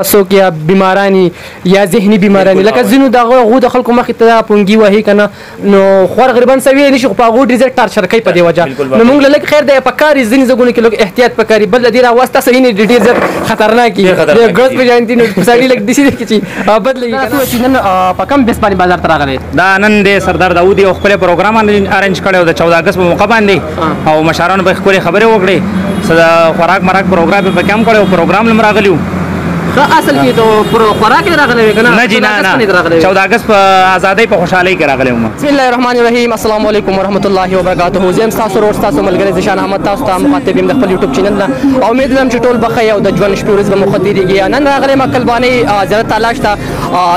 څوک یا بیمارانی یا ذهني بیمارانی لکه ځینو دغه د خلکو مخې ته پونګي وهي کنه نو خور غریبان سوي نشي خو په هغو ډېر زیات ټارچر کوي په دې وجه نو موږ لږ خیر دی پکاري ځینې ځایونو کې لږ احتیاط پکاري بل د دې راوسته صحیح نه ډېر زیات خطرناک دي د ګوز په جانتي نو سړي لږ دسي چې بدلېږي کنه چې نن په کم بیس باندې بازار ته راغلی دا نن د سردار داود یو خپل پروګرام ارنج کړی د 14 اگست په موقع باندې او مشرانو به خپل خبرې وکړې خوراک مراک پروګرام په کم کړو پروګرام لم راغلیو اصل کې ته خوراک راغلی کنه نه جی نه 14 اگست په ازادۍ په خوشحالۍ کې راغلی وم بسم الله الرحمن الرحیم السلام علیکم ورحمۃ اللہ وبرکاتہ زم تاسو ورور تاسو ملګری ذشان احمد تاسو ته مخاطب یم د خپل یوټیوب چینل نه امید لرم چې ټول بخیر او د ژوند شپې ورځ به مخدريږي نن راغلی مکلبانی زیارت تلاش ته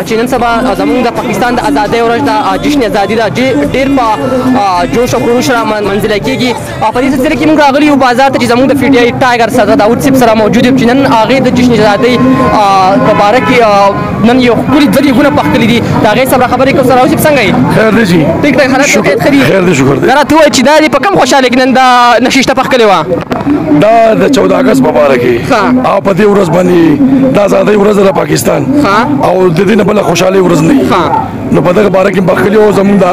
چې نن سبا زموږ د پاکستان د ازادۍ ورځ د جشن ازادي دا ډیر په جوش او خروش را منځل کېږي په دې سره کې موږ راغلی یو بازار ته چې زموږ د فیډیا ټایګر سره داود سیب سره موجود یم چې نن هغه د جشن ازادۍ مبارک نن یو خپل ځری غونه پخکلی دي دا غي سره خبرې کو سره اوسې څنګه یې خیر دی جی ټیک ټیک حالت خیر دی شکر دی راته وای چې دا په کم خوشاله کې نن دا نشیشته پخکلی و دا د 14 اگست مبارک او په دې ورځ باندې د آزادۍ ورځ د پاکستان او د دې نه بل خوشاله ورځ نه نو په دغه باره کې پخکلی او زموږ د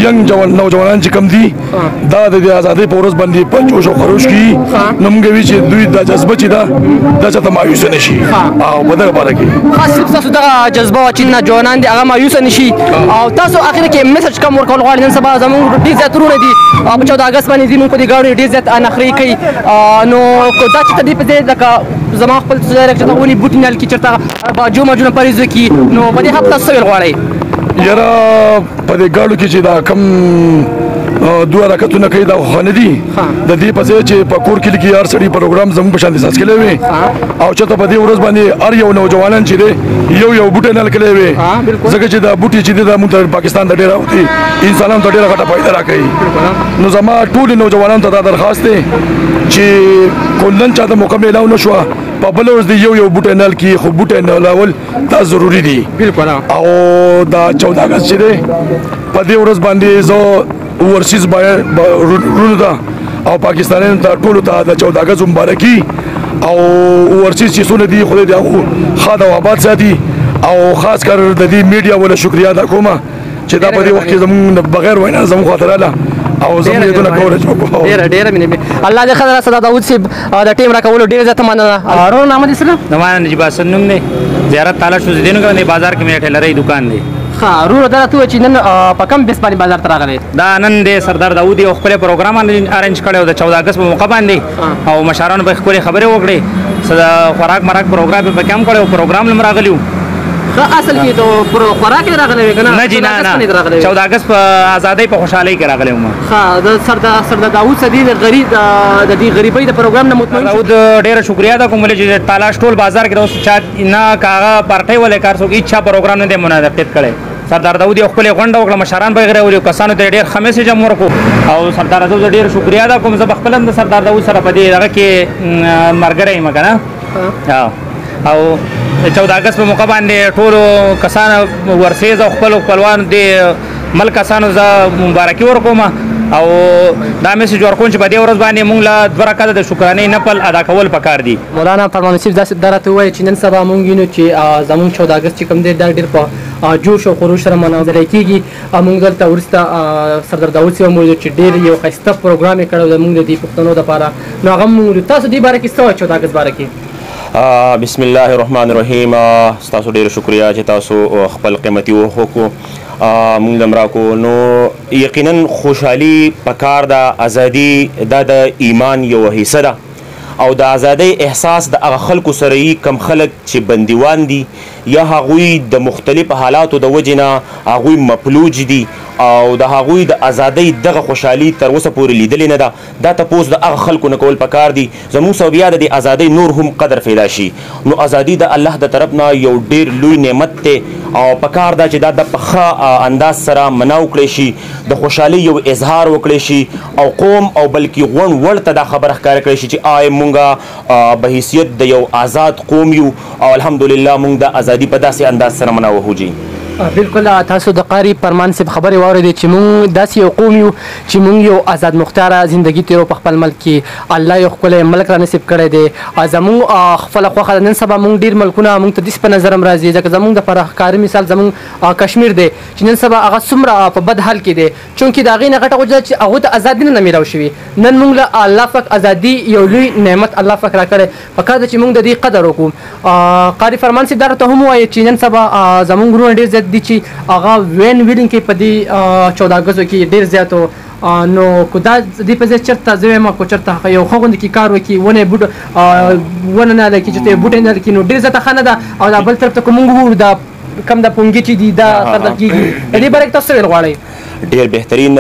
ینګ نوجوانان چې کم دي دا د آزادۍ په ورځ باندې په جوش او خروش کې نو موږ وی چې دوی د جذبه چې دا چې مایوس نشي او په دغه باره کې خاص تاسو دغه جذبه چې جوانان دي هغه مایوس نشي او تاسو اخر کې میسج کوم ورکول غواړئ نن سبا زموږ ډیر زیاتونه دي په 14 اگست باندې زموږ په دې ګاډي ډیر زیات انخري کوي نو دا چې تدې په دې لکه زما خپل ځای راکړه ونی بوتنل کې چرته باجو ماجونه پریزو کې نو په دې حق تاسو غواړئ یاره په دې ګاډو کې چې دا کم دوه رکعتونه کوي دا خانه دي د دې په ځای چې په کور کې لګي هر سړي پروګرام زموږ په شان دي ساس کړي وي او چې ته په دې ورځ باندې هر یو نوجوانان چې دی یو بوټي نه کړي وي ځکه چې دا بوټي چې د موږ پاکستان د ډیر اوتي انسانانو ته ډیره غټه فائدہ راکړي نو زما ټول نوجوانانو ته دا درخواست دی چې کولن چا د مکمل او نشو په بل ورځ دی یو بوټي نه کې خو بوټي نه لاول دا ضروری دي بالکل او دا 14 اگست چې دی په دې ورځ باندې زه ورسیز رونو دا او پاکستانیانو ته ټولو ته د 14 اگست مبارکي او ورسیز چې څونه دي خدای دې هغه ښاد او آباد ساتي او خاص کر د دې میډیا ولا شکریا ادا کوم چې دا په دې وخت کې زموږ بغیر وینا زموږ خاطر اله او زموږ دونه کورج وکړو ډېر مینه الله دې خدای سره داود سیب د ټیم راکولو ډېر زیات مننه ارو نام دې سره نمان نجیب حسن نوم دی زیارت تعالی شو دینو کنه بازار کې مې ټیلرې دکان دی ها رور درته چې نن په کم بیس باندې بازار ته راغلی دا نن د سردار داود یو خپل پروګرام ارنج کړی د 14 اگست په موقع باندې او مشرانو به خپل خبرې وکړې خوراک مراک پروګرام په کم کړو پروګرام لم راغلیو اصل کې ته خوراک راغلی کنه نه جی نه 14 اگست په ازادۍ په خوشحالۍ کې راغلی وم ها د سردار داود سدي غریب د دې غریبۍ د پروګرام نه مطمئن داود ډیره شکریا ده کوم چې تلاش ټول بازار کې اوس چا نه کاغه پارټي ولې کار څوک اچھا پروګرام نه دی منعقد کړي سردار داود یو خپل غونډه وکړه مشران به غره ولې کسانو ته ډیر خمیسه جمع ورکو او سردار داود ډیر شکریا ده کوم زه خپل د سردار داود سره په دې هغه کې مرګره یم کنه او 14 اگست په موقع باندې ټول کسان ورسېز او خپلوان د ملک کسانو زه مبارکي ورکوم او دا میسج ورکوم چې په دې ورځ باندې موږ له دوه رکعته د شکرانې نفل ادا کول پکار دي مولانا فرمان نصیب داسې درته وایي چې نن سبا موږ وینو چې زموږ 14 اگست چې کوم دی دا ډېر په جوش او خروش سره مناظره کېږي موږ دلته وروسته سردار داود صاحب موجود چې ډېر یو ښایسته پروګرام یې کړی زموږ د دې پښتنو دپاره نو هغه موږ تاسو دې باره کې څه وایي 14 اگست باره کې بسم الله الرحمن الرحیم تاسو ډیر شکریا چې تاسو خپل قیمتي وخت مونږ لمراکو نو یقینا خوشحالي پکار د ازادي د ایمان یو حصہ ده او د ازادۍ احساس د هغه خلکو سره کم خلک چې بندیوان دي یا هغوی د مختلف حالاتو د وجې نه هغوی مفلوج دي او د هغوی د ازادۍ دغه خوشحالي تر اوسه پورې لیدلې نه ده دا تپوس د هغه خلکو نه کول پکار دي زموږ سره بیا د دې ازادۍ نور هم قدر پیدا شي نو ازادي د الله د طرف نه یو ډیر لوی نعمت دی او پکار ده چې دا د پخه انداز سره مناو کړی شي د خوشحالۍ یو اظهار وکړی شي او قوم او بلکې غون وړ ته دا خبره ښکاره کړی شي چې آی مونږه به حیثیت د یو آزاد قوم یو او الحمدلله مونږ د ازادي په داسې انداز سره مناو وهو جي بالکل تاسو د قاری فرمان صاحب خبرې واورېدې چې موږ داسې یو قوم یو چې موږ یو آزاد مختاره زندگی تیرو په خپل ملک کې الله یو ښکلی ملک را نصیب کړی دی زموږ خپله خوښه ده نن سبا موږ ډېر ملکونه موږ ته داسې په نظر هم راځي ځکه زموږ دپاره ښکاري مثال زموږ کشمیر دی چې نن سبا هغه څومره په بد حال کې دی چونکې د هغې نه غټه وجه چې هغو ته ازادي نه میلاو شوي نن موږ له الله پاک ازادي یو لوی نعمت الله پاک راکړی پکار ده چې موږ د دې قدر وکړو قاری فرمان صاحب دا راته هم ووایي چې نن سبا زموږ وروڼه ډېر زیات دي چې هغه وین ویلینګ کې په دې 14 اګستو کې ډېر زیات نو کو دا دې په ځای چېرته زه وایم کو چېرته یو ښه غوندې کې کار وکړي ونه یې ونه نه لکي چې ته بوټی نه لکي نو ډېر زیاته ښه نه ده او دا بل طرف ته که موږ وګورو دا کم د پونګي چې دي دا قدر کېږي د دې باره کې تاسو څه ویل غواړئ ډیر بهترین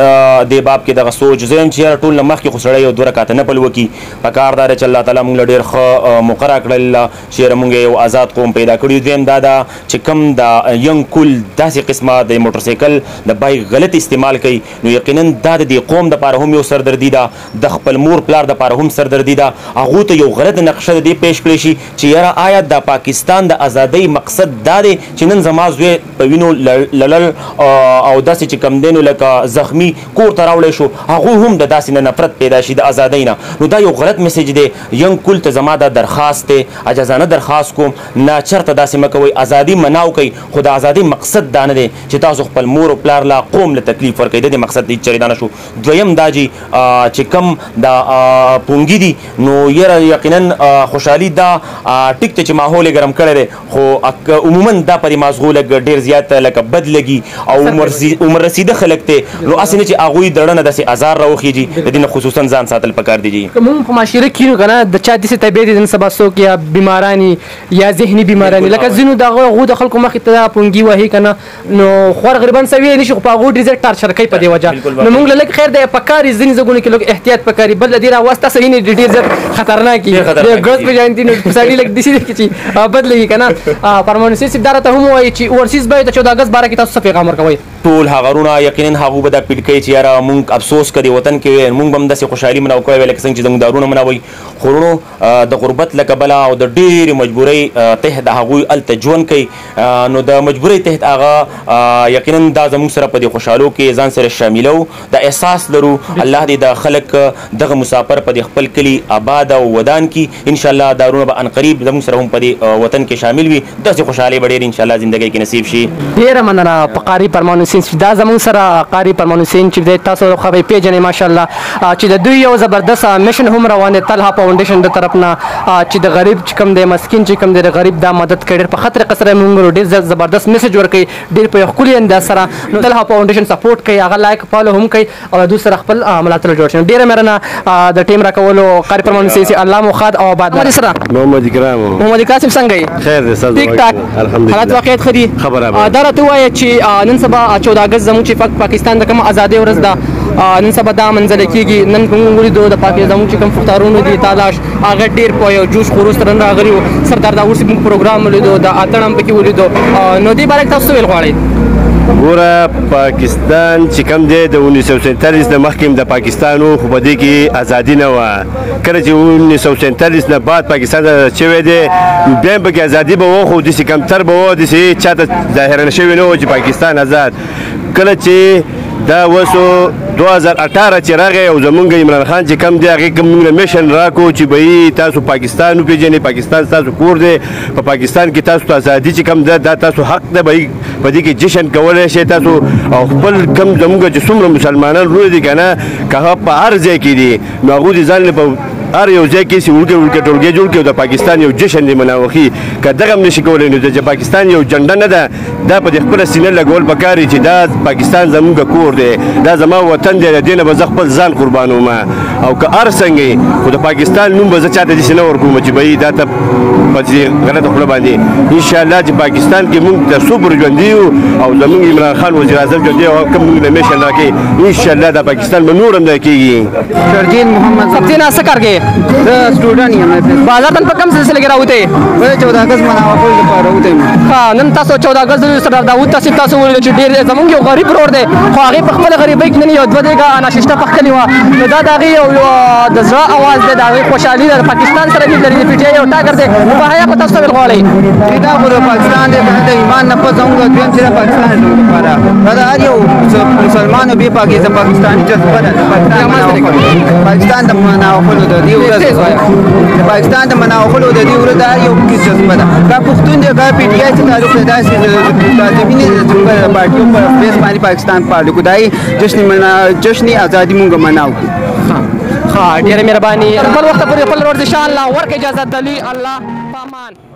دی باب کې دغه سوچ زم چې ټول نه مخکې خو سړی یو 2 رکعاته نفل وکړي پکار دا چې الله تعالی موږ ډیر ښه مقرره کړل چې موږ یو آزاد قوم پیدا کړی دویم دا ده چې کم د ینګ کل داسې قسمه د موټرسایکل د بایک غلط استعمال کوي نو یقینا دا د دې قوم دپاره هم یو سردردي ده د خپل مور پلار دپاره هم سردردي ده هغو ته یو غلط نقشه د دې پیش کړی شي چې یاره آیا د پاکستان د ازادۍ مقصد دا دی چې نن زما زوی په وینو لړل او داسې چې کم دی نو لکه زخمی کور ته راوړی شو هغوی هم د داسې نه نفرت پیدا شي د ازادۍ نه نو دا یو غلط میسیج دی ینګ کل ته زما دا درخواست دی عجزانه درخواست کوم ناچرته داسې مه کوئ ازادي مناو کوئ خو د ازادۍ مقصد دا نه دی چې تاسو خپل مور او پلار لا قوم له تکلیف ورکوئ د دې مقصد دی چېرې دا نه شو دویم دا چې کم د پونګي دي نو یره یقینا خوشحالي دا ټیک ته چې ماحول یې ګرم کړی دی خو عموما دا پرې مازغو لږ ډېر زیات لکه بد لګي او عمر رسیده خلک دی نو اسې نه چې هغوی د ړنه داسې ازار راوخیږي د دې نه خصوصا ځان ساتل پکار دی که موږ په معاشره کې نو که نه د چا داسې طبیعت دي نن سبا څوک یا بیماران یا ذهني بیماران لکه ځینو د هغو د خلکو مخې ته پونګي وهي که نه نو خور غریبان څه ویلی شي خو په هغو ډېر زیات ټارچر کوي په دې وجه نو موږ له لږ خیر دی پکار یې ځینې ځایونو کې لږ احتیاط پکار وي بل د دې راواسته سړي نه ډېر زیات خطرناک وي د ګز په جانتي نو سړي لږ داسې دی چې بد لګي که نه فرمان صاحب دا راته هم وایي چې اوورسیز باید د 14 اګست باره کې تاسو څه پیغام ورکوئ ټول هغه وروڼه یقینا هغوی به دا پیډ کوي چې یاره مونږ افسوس کړی وطن کې مونږ به هم داسې خوشحالي مناو کوی وی لکه څنګه چې زموږ دا وروڼه مناوئ خو وروڼو د غربت له کبله او د ډېرې مجبورۍ تحت د هغوی هلته ژوند کوي نو د مجبورۍ تحت هغه یقینا دا زموږ سره په دې خوشحالو کې ځان سره شاملو د احساس لرو الله دې د خلک دغه مسافر په دې خپل کلي آباد او ودان کړي انشاءالله دا وروڼه به عنقریب زموږ سره هم په دې وطن کې شامل وي داسې خوشحالۍ به ډېر انشاءالله زندګۍ کې نصیب شي ډېره مننه په قاري فرمان حسین دا زموږ سره قاري فرمان حسین چې دی تاسو خو به یې پېژنئ ماشاءالله چې د دوی یو زبردست میشن هم روان دی طلحه فاونډیشن د طرف نه چې د غریب چې کوم دی مسکین چې کوم دی د غریب دا مدد کوي ډېر په ښه طریقه سره موږ ډېر زبردست میسج ورکوي ډېر په یو ښکلي انداز سره نو طلحه فاونډیشن سپورټ کوي هغه لایک فالو هم کوي او دوی سره خپل ملاتړ جوړ شي ډېره مهربانه د ټیم راکولو قاري فرمان حسین الله مو ښاد او آباد محمد سره محمد اکرام محمد اکرام څنګه یې خیر دی استاد ټیک ټاک الحمدلله حالات واقعیت ښه دي خبره دا راته ووایه چې نن سبا 14 اګست زموږ چې پاکستان د کومه ازادۍ ورځ ده نن سبا دا منځله کېږي نن موږ ولیدو د زموږ چې کوم فختارونو دي تالاش هغه ډېر په یو جوش خروش سره راغلي وو سردار داور صاحب موږ پروګرام ولیدو د اتڼ هم پکې ولیدو نو دې باره کې تاسو څه ویل غواړئ ګوره پاکستان چې کوم دی د 1947 نه مخکې د پاکستان و خو په دې کې ازادي نه وه کله چې 1947 نه بعد پاکستان ته شوی دی بیا هم پکې ازادي به و خو داسې کمتر به و داسې چاته ظاهره نه شوی نه و چې پاکستان آزاد کله چې دا وسو 2018 چې راغی او زمونږ عمران خان چې کم دی هغې کوم موږ له میشن راکړو چې به تاسو پاکستان وپېژنئ پاکستان ستاسو کور دی په پاکستان کې تاسو ته ازادي چې کم ده دا تاسو حق ده به په دې کې جشن کولی شئ تاسو او خپل کم زمونږ چې څومره مسلمانان وروڼه دي که نه که هغه په هر ځای کې دي نو هغوی د ځان په هر یو ځای کې چې وړوکی ټولګی جوړ کړي او د پاکستان یو جشن دی مناوخي که دغه هم نشي کولی نو د پاکستان یو جنډه نه ده دا په دې خپله سینه لګول پکار دي چې دا پاکستان زموږ کور دی دا زما وطن دی د دې نه به زه خپل ځان قربانوم او که هر څنګه خو د پاکستان نوم به زه چاته داسې نه ورکوم چې به دا ته په دې غلطه خوله باندې انشاءالله چې پاکستان کې موږ د صبر ژوندي یو او زموږ عمران خان وزیر اعظم ژوندي او کوم موږ د میشن راکړي انشاءالله دا پاکستان به نور هم دا کېږي شرجین محمد سبزینا څه کار کوي کې؟ زه سټوډنټ یم. بازار ته په کوم سلسله کې راوته یې؟ زه 14 اگست مناوخول لپاره راوته یم. ښه نن تاسو 14 اگست سردار داود تصیب تاسو وویل چې ډېر زمونږ یو غریب ورور دی خو هغې په خپله غریبۍ کې نن یو 2 دېګه ناششته پخکلې وه نو دا د هغې یو د زړه اواز دی د هغې خوشحالي ده د پاکستان سره مینه لري د پي ټي آی یو ټاګر دی نو په حیا په تاسو څه ویل غواړئ؟ دا خو د پاکستان دی د ایمان نه پس زموږ دویم چې د پاکستان زموږ لپاره دا د هر یو مسلمان او بې پاکستاني جذبه ده پاکستان د مناوخلو د دې ورځ د پاکستان د مناوخلو د دې ورځ د هر یو جذبه ده دا پښتون دی دا پي ټي آی چې تعلق دی داسې د مینې د پارټیو په بیس باندې پاکستان پالو کو دای جشن ازادي مونږ مناو ښه ډېره مهرباني خپل وخت پورې خپل ورور د شان الله ورکړه اجازه دلی الله پامان